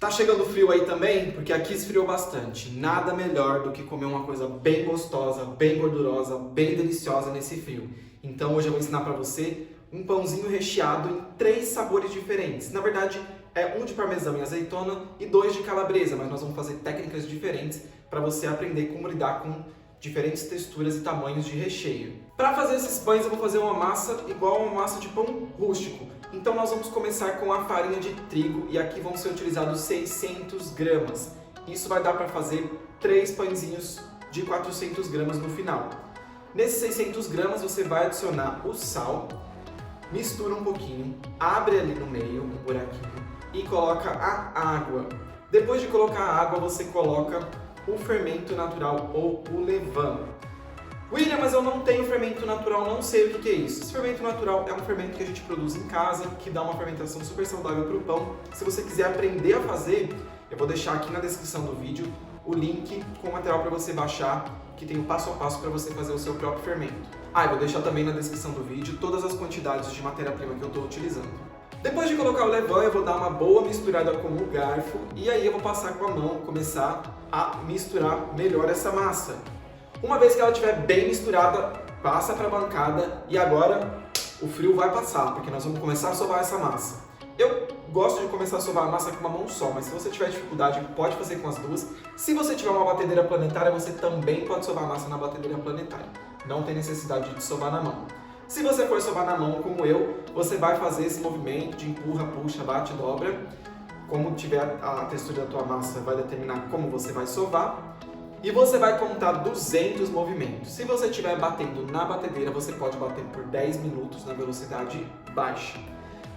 Tá chegando frio aí também? Porque aqui esfriou bastante. Nada melhor do que comer uma coisa bem gostosa, bem gordurosa, bem deliciosa nesse frio. Então hoje eu vou ensinar pra você um pãozinho recheado em 3 sabores diferentes. Na verdade, é um de parmesão e azeitona e 2 de calabresa, mas nós vamos fazer técnicas diferentes para você aprender como lidar com diferentes texturas e tamanhos de recheio. Para fazer esses pães eu vou fazer uma massa igual a uma massa de pão rústico. Então nós vamos começar com a farinha de trigo e aqui vão ser utilizados 600 gramas. Isso vai dar para fazer 3 pãezinhos de 400 gramas no final. Nesses 600 gramas você vai adicionar o sal, mistura um pouquinho, abre ali no meio um buraquinho e coloca a água. Depois de colocar a água você coloca o fermento natural ou o levain. William, mas eu não tenho fermento natural, não sei o que é isso. Esse fermento natural é um fermento que a gente produz em casa, que dá uma fermentação super saudável para o pão. Se você quiser aprender a fazer, eu vou deixar aqui na descrição do vídeo o link com o material para você baixar, que tem o passo a passo para você fazer o seu próprio fermento. Ah, eu vou deixar também na descrição do vídeo todas as quantidades de matéria-prima que eu estou utilizando. Depois de colocar o levain, eu vou dar uma boa misturada com o garfo e aí eu vou passar com a mão, começar a misturar melhor essa massa. Uma vez que ela estiver bem misturada, passa para a bancada e agora o frio vai passar, porque nós vamos começar a sovar essa massa. Eu gosto de começar a sovar a massa com uma mão só, mas se você tiver dificuldade, pode fazer com as duas. Se você tiver uma batedeira planetária, você também pode sovar a massa na batedeira planetária. Não tem necessidade de sovar na mão. Se você for sovar na mão, como eu, você vai fazer esse movimento de empurra, puxa, bate, dobra. Como tiver a textura da tua massa, vai determinar como você vai sovar. E você vai contar 200 movimentos. Se você estiver batendo na batedeira, você pode bater por 10 minutos na velocidade baixa.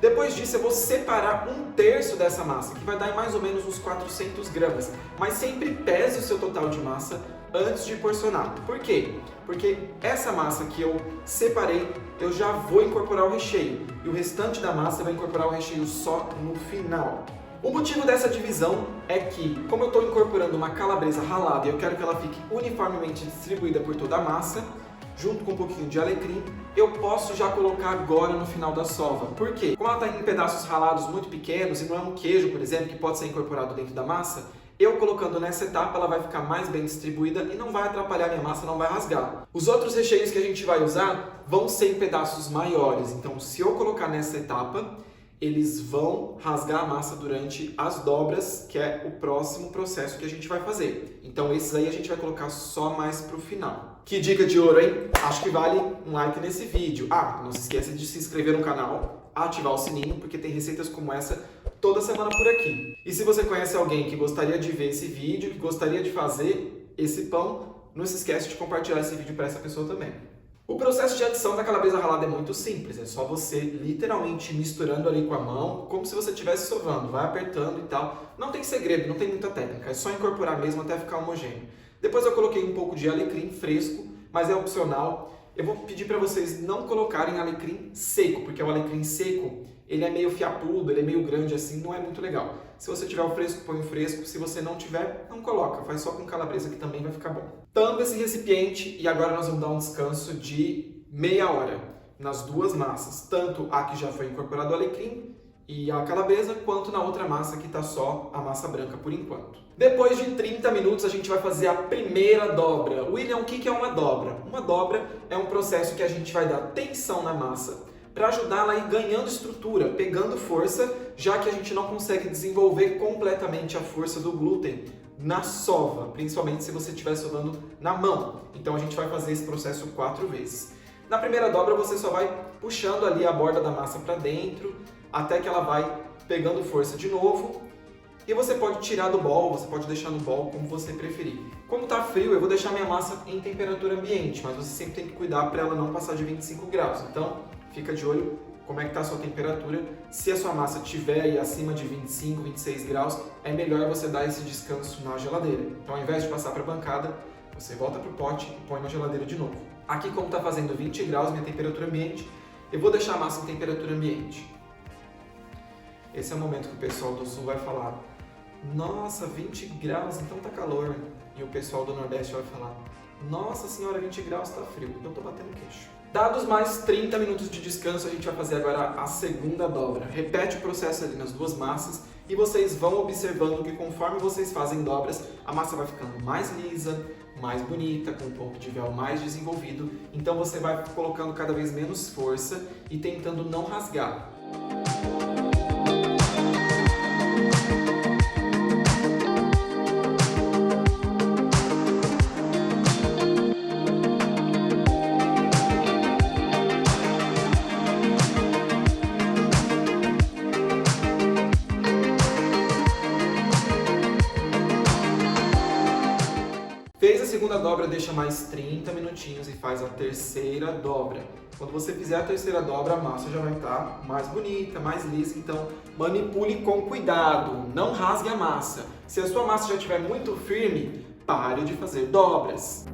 Depois disso, eu vou separar 1/3 dessa massa, que vai dar mais ou menos uns 400 gramas. Mas sempre pese o seu total de massa antes de porcionar. Por quê? Porque essa massa que eu separei, eu já vou incorporar o recheio. E o restante da massa vai incorporar o recheio só no final. O motivo dessa divisão é que, como eu estou incorporando uma calabresa ralada e eu quero que ela fique uniformemente distribuída por toda a massa, junto com um pouquinho de alecrim, eu posso já colocar agora no final da sova. Por quê? Como ela está em pedaços ralados muito pequenos e não é um queijo, por exemplo, que pode ser incorporado dentro da massa, eu colocando nessa etapa ela vai ficar mais bem distribuída e não vai atrapalhar a minha massa, não vai rasgar. Os outros recheios que a gente vai usar vão ser em pedaços maiores, então se eu colocar nessa etapa, eles vão rasgar a massa durante as dobras, que é o próximo processo que a gente vai fazer. Então esses aí a gente vai colocar só mais pro final. Que dica de ouro, hein? Acho que vale um like nesse vídeo. Ah, não se esqueça de se inscrever no canal, ativar o sininho, porque tem receitas como essa toda semana por aqui. E se você conhece alguém que gostaria de ver esse vídeo, que gostaria de fazer esse pão, não se esquece de compartilhar esse vídeo para essa pessoa também. O processo de adição da calabresa ralada é muito simples, é só você literalmente misturando ali com a mão, como se você estivesse sovando, vai apertando e tal. Não tem segredo, não tem muita técnica, é só incorporar mesmo até ficar homogêneo. Depois eu coloquei um pouco de alecrim fresco, mas é opcional. Eu vou pedir para vocês não colocarem alecrim seco, porque o alecrim seco, ele é meio fiapudo, ele é meio grande assim, não é muito legal. Se você tiver o fresco, põe o fresco. Se você não tiver, não coloca. Faz só com calabresa que também vai ficar bom. Tampa esse recipiente e agora nós vamos dar um descanso de meia hora nas duas massas. Tanto a que já foi incorporado o alecrim e a calabresa, quanto na outra massa que está só a massa branca por enquanto. Depois de 30 minutos a gente vai fazer a primeira dobra. William, o que é uma dobra? Uma dobra é um processo que a gente vai dar tensão na massa para ajudá-la a ir ganhando estrutura, pegando força, já que a gente não consegue desenvolver completamente a força do glúten na sova, principalmente se você estiver sovando na mão. Então a gente vai fazer esse processo 4 vezes. Na primeira dobra você só vai puxando ali a borda da massa para dentro, até que ela vai pegando força de novo. E você pode tirar do bol, você pode deixar no bol, como você preferir. Como está frio, eu vou deixar minha massa em temperatura ambiente, mas você sempre tem que cuidar para ela não passar de 25 graus. Então, fica de olho como é que está a sua temperatura. Se a sua massa estiver aí acima de 25, 26 graus, é melhor você dar esse descanso na geladeira. Então, ao invés de passar para a bancada, você volta para o pote e põe na geladeira de novo. Aqui, como está fazendo 20 graus, minha temperatura ambiente, eu vou deixar a massa em temperatura ambiente. Esse é o momento que o pessoal do sul vai falar: nossa, 20 graus, então tá calor. E o pessoal do Nordeste vai falar: nossa senhora, 20 graus tá frio. Eu tô batendo queixo. Dados mais 30 minutos de descanso, a gente vai fazer agora a segunda dobra. Repete o processo ali nas duas massas e vocês vão observando que conforme vocês fazem dobras, a massa vai ficando mais lisa, mais bonita, com um ponto de véu mais desenvolvido. Então você vai colocando cada vez menos força e tentando não rasgar. Fez a segunda dobra, deixa mais 30 minutinhos e faz a terceira dobra. Quando você fizer a terceira dobra, a massa já vai estar mais bonita, mais lisa, então manipule com cuidado, não rasgue a massa. Se a sua massa já estiver muito firme, pare de fazer dobras.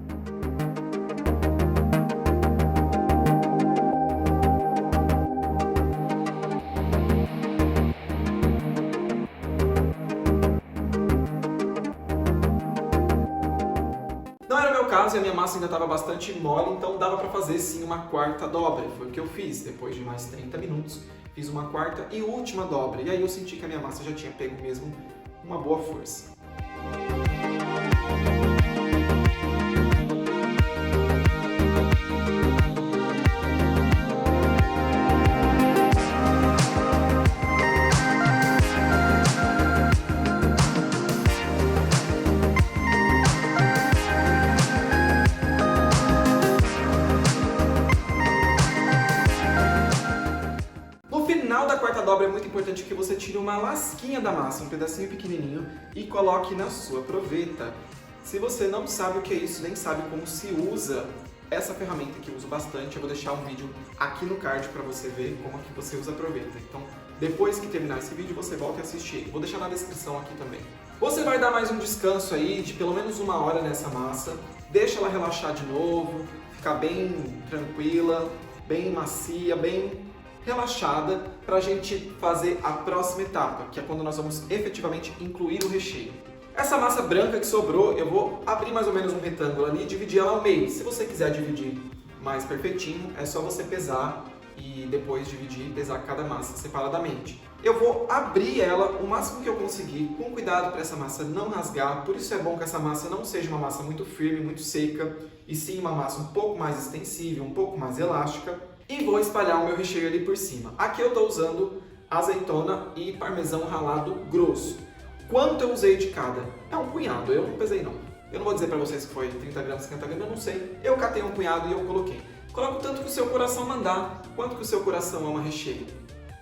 Não era o meu caso e a minha massa ainda estava bastante mole, então dava para fazer sim uma quarta dobra. Foi o que eu fiz. Depois de mais 30 minutos, fiz uma quarta e última dobra. E aí eu senti que a minha massa já tinha pego mesmo uma boa força. No final da quarta dobra é muito importante que você tire uma lasquinha da massa, um pedacinho pequenininho, e coloque na sua proveta. Se você não sabe o que é isso, nem sabe como se usa essa ferramenta que eu uso bastante, eu vou deixar um vídeo aqui no card para você ver como é que você usa a proveta. Então, depois que terminar esse vídeo, você volta e assiste ele. Vou deixar na descrição aqui também. Você vai dar mais um descanso aí de pelo menos 1 hora nessa massa, deixa ela relaxar de novo, ficar bem tranquila, bem macia, bem relaxada, para a gente fazer a próxima etapa, que é quando nós vamos efetivamente incluir o recheio. Essa massa branca que sobrou, eu vou abrir mais ou menos um retângulo ali e dividir ela ao meio. Se você quiser dividir mais perfeitinho, é só você pesar e depois dividir e pesar cada massa separadamente. Eu vou abrir ela o máximo que eu conseguir, com cuidado para essa massa não rasgar. Por isso é bom que essa massa não seja uma massa muito firme, muito seca, e sim uma massa um pouco mais extensível, um pouco mais elástica. E vou espalhar o meu recheio ali por cima. Aqui eu estou usando azeitona e parmesão ralado grosso. Quanto eu usei de cada? É um punhado, eu não pesei não. Eu não vou dizer para vocês que foi 30 gramas, 50 gramas, eu não sei. Eu catei um punhado e eu coloquei. Coloca o tanto que o seu coração mandar. Quanto que o seu coração ama recheio?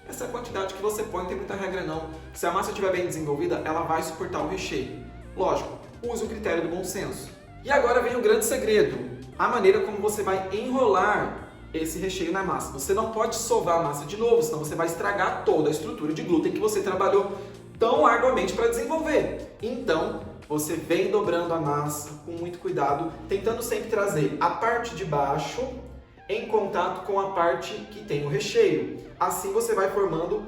Essa é a quantidade que você põe, não tem muita regra não. Se a massa estiver bem desenvolvida, ela vai suportar o recheio. Lógico, use o critério do bom senso. E agora vem o grande segredo. A maneira como você vai enrolar esse recheio na massa. Você não pode sovar a massa de novo, senão você vai estragar toda a estrutura de glúten que você trabalhou tão arduamente para desenvolver. Então, você vem dobrando a massa com muito cuidado, tentando sempre trazer a parte de baixo em contato com a parte que tem o recheio. Assim você vai formando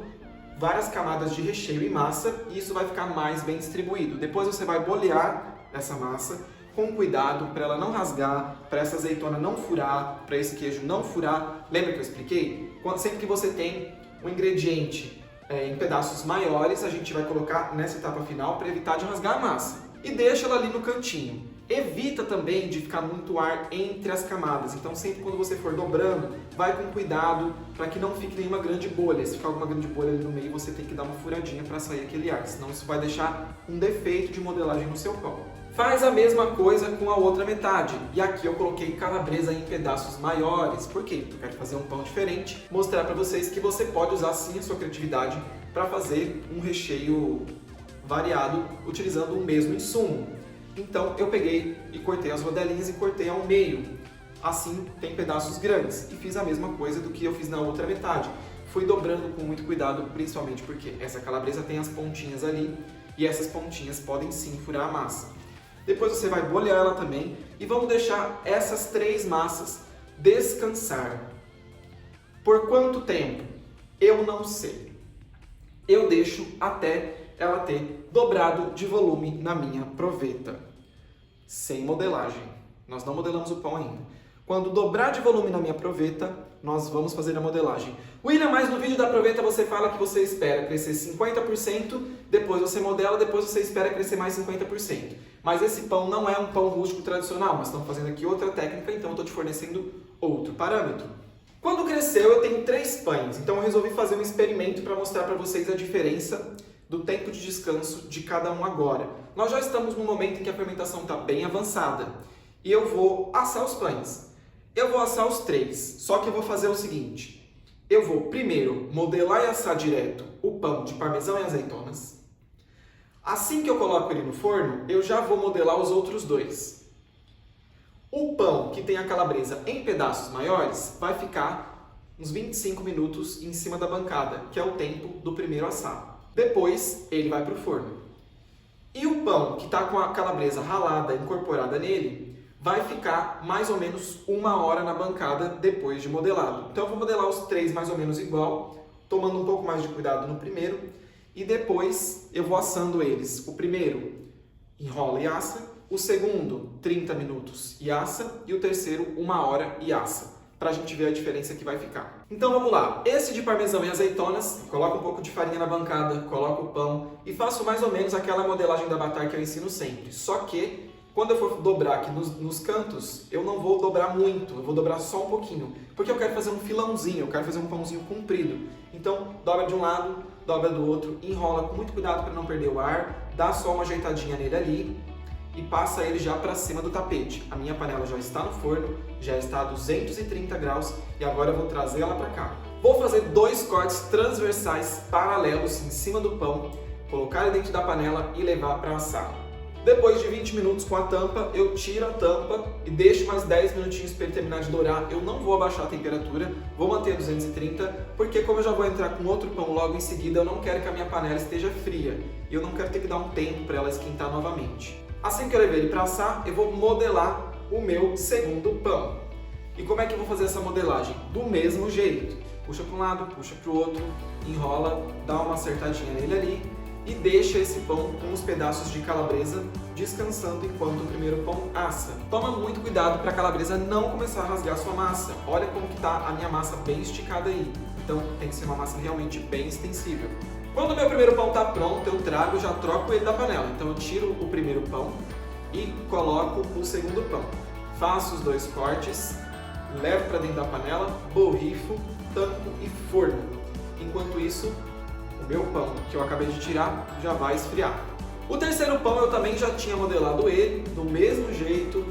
várias camadas de recheio e massa e isso vai ficar mais bem distribuído. Depois você vai bolear essa massa com cuidado para ela não rasgar, para essa azeitona não furar, para esse queijo não furar. Lembra que eu expliquei? Sempre que você tem um ingrediente em pedaços maiores, a gente vai colocar nessa etapa final para evitar de rasgar a massa. E deixa ela ali no cantinho. Evita também de ficar muito ar entre as camadas. Então sempre quando você for dobrando, vai com cuidado para que não fique nenhuma grande bolha. Se ficar alguma grande bolha ali no meio, você tem que dar uma furadinha para sair aquele ar, senão isso vai deixar um defeito de modelagem no seu pão. Faz a mesma coisa com a outra metade. E aqui eu coloquei calabresa em pedaços maiores. Por quê? Eu quero fazer um pão diferente, mostrar para vocês que você pode usar sim a sua criatividade para fazer um recheio variado utilizando o mesmo insumo. Então eu peguei e cortei as rodelinhas e cortei ao meio. Assim tem pedaços grandes. E fiz a mesma coisa do que eu fiz na outra metade. Fui dobrando com muito cuidado, principalmente porque essa calabresa tem as pontinhas ali e essas pontinhas podem sim furar a massa. Depois você vai bolear ela também e vamos deixar essas 3 massas descansar. Por quanto tempo? Eu não sei. Eu deixo até ela ter dobrado de volume na minha proveta. Sem modelagem. Nós não modelamos o pão ainda. Quando dobrar de volume na minha proveta, nós vamos fazer a modelagem. William, mas no vídeo da proveta você fala que você espera crescer 50%, depois você modela, depois você espera crescer mais 50%. Mas esse pão não é um pão rústico tradicional, nós estamos fazendo aqui outra técnica, então eu estou te fornecendo outro parâmetro. Quando cresceu, eu tenho 3 pães, então eu resolvi fazer um experimento para mostrar para vocês a diferença do tempo de descanso de cada um agora. Nós já estamos no momento em que a fermentação está bem avançada e eu vou assar os pães. Eu vou assar os 3, só que eu vou fazer o seguinte. Eu vou primeiro modelar e assar direto o pão de parmesão e azeitonas. Assim que eu coloco ele no forno, eu já vou modelar os outros 2. O pão que tem a calabresa em pedaços maiores vai ficar uns 25 minutos em cima da bancada, que é o tempo do primeiro assar. Depois ele vai para o forno. E o pão que está com a calabresa ralada incorporada nele vai ficar mais ou menos 1 hora na bancada depois de modelado. Então eu vou modelar os 3 mais ou menos igual, tomando um pouco mais de cuidado no primeiro, e depois eu vou assando eles. O primeiro enrola e assa, o segundo 30 minutos e assa, e o terceiro 1 hora e assa, para a gente ver a diferença que vai ficar. Então vamos lá, esse de parmesão e azeitonas, coloco um pouco de farinha na bancada, coloco o pão e faço mais ou menos aquela modelagem da batata que eu ensino sempre, só que quando eu for dobrar aqui nos cantos, eu não vou dobrar muito, eu vou dobrar só um pouquinho, porque eu quero fazer um filãozinho, eu quero fazer um pãozinho comprido. Então, dobra de um lado, dobra do outro, enrola com muito cuidado para não perder o ar, dá só uma ajeitadinha nele ali e passa ele já para cima do tapete. A minha panela já está no forno, já está a 230 graus e agora eu vou trazer ela para cá. Vou fazer 2 cortes transversais paralelos em cima do pão, colocar ele dentro da panela e levar para assar. Depois de 20 minutos com a tampa, eu tiro a tampa e deixo mais 10 minutinhos para ele terminar de dourar. Eu não vou abaixar a temperatura, vou manter a 230, porque como eu já vou entrar com outro pão logo em seguida, eu não quero que a minha panela esteja fria. E eu não quero ter que dar um tempo para ela esquentar novamente. Assim que eu levei ele para assar, eu vou modelar o meu segundo pão. E como é que eu vou fazer essa modelagem? Do mesmo jeito. Puxa para um lado, puxa para o outro, enrola, dá uma acertadinha nele ali, e deixa esse pão com os pedaços de calabresa descansando enquanto o primeiro pão assa. Toma muito cuidado para a calabresa não começar a rasgar a sua massa. Olha como que está a minha massa bem esticada aí. Então tem que ser uma massa realmente bem extensível. Quando o meu primeiro pão está pronto, eu trago e já troco ele da panela. Então eu tiro o primeiro pão e coloco o segundo pão. Faço os 2 cortes, levo para dentro da panela, borrifo, tampo e forno. Enquanto isso, o meu pão, que eu acabei de tirar, já vai esfriar. O terceiro pão eu também já tinha modelado ele, do mesmo jeito.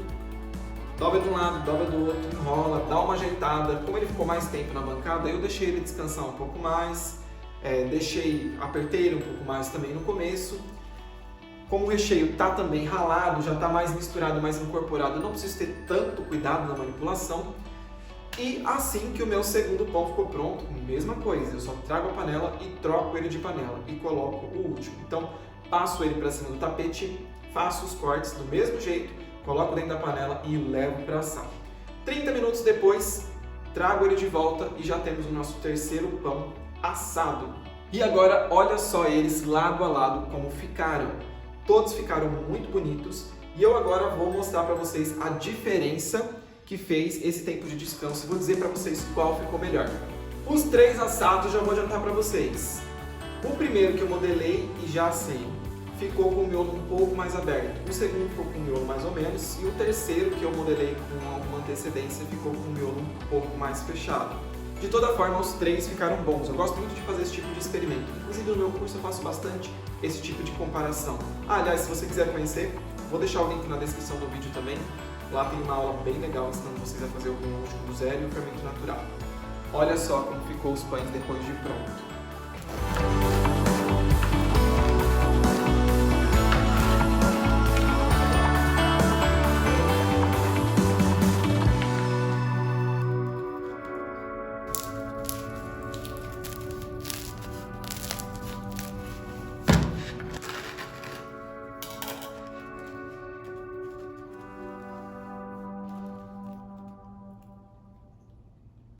Dobra de um lado, dobra do outro, enrola, dá uma ajeitada. Como ele ficou mais tempo na bancada, eu deixei ele descansar um pouco mais. Apertei ele um pouco mais também no começo. Como o recheio está também ralado, já está mais misturado, mais incorporado, eu não preciso ter tanto cuidado na manipulação. E assim que o meu segundo pão ficou pronto, mesma coisa, eu só trago a panela e troco ele de panela e coloco o último. Então, passo ele para cima do tapete, faço os cortes do mesmo jeito, coloco dentro da panela e levo para assar. 30 minutos depois, trago ele de volta e já temos o nosso terceiro pão assado. E agora, olha só eles lado a lado como ficaram. Todos ficaram muito bonitos e eu agora vou mostrar para vocês a diferença que fez esse tempo de descanso. Vou dizer para vocês qual ficou melhor. Os 3 assados já vou adiantar para vocês. O primeiro que eu modelei e já assei ficou com o miolo um pouco mais aberto. O segundo ficou com o miolo mais ou menos. E o terceiro que eu modelei com alguma antecedência ficou com o miolo um pouco mais fechado. De toda forma, os 3 ficaram bons. Eu gosto muito de fazer esse tipo de experimento. Inclusive no meu curso eu faço bastante esse tipo de comparação. Aliás, se você quiser conhecer, vou deixar o link na descrição do vídeo também. Lá tem uma aula bem legal ensinando vocês a fazer o vinho rústico do zero e o fermento natural. Olha só como ficou os pães depois de pronto.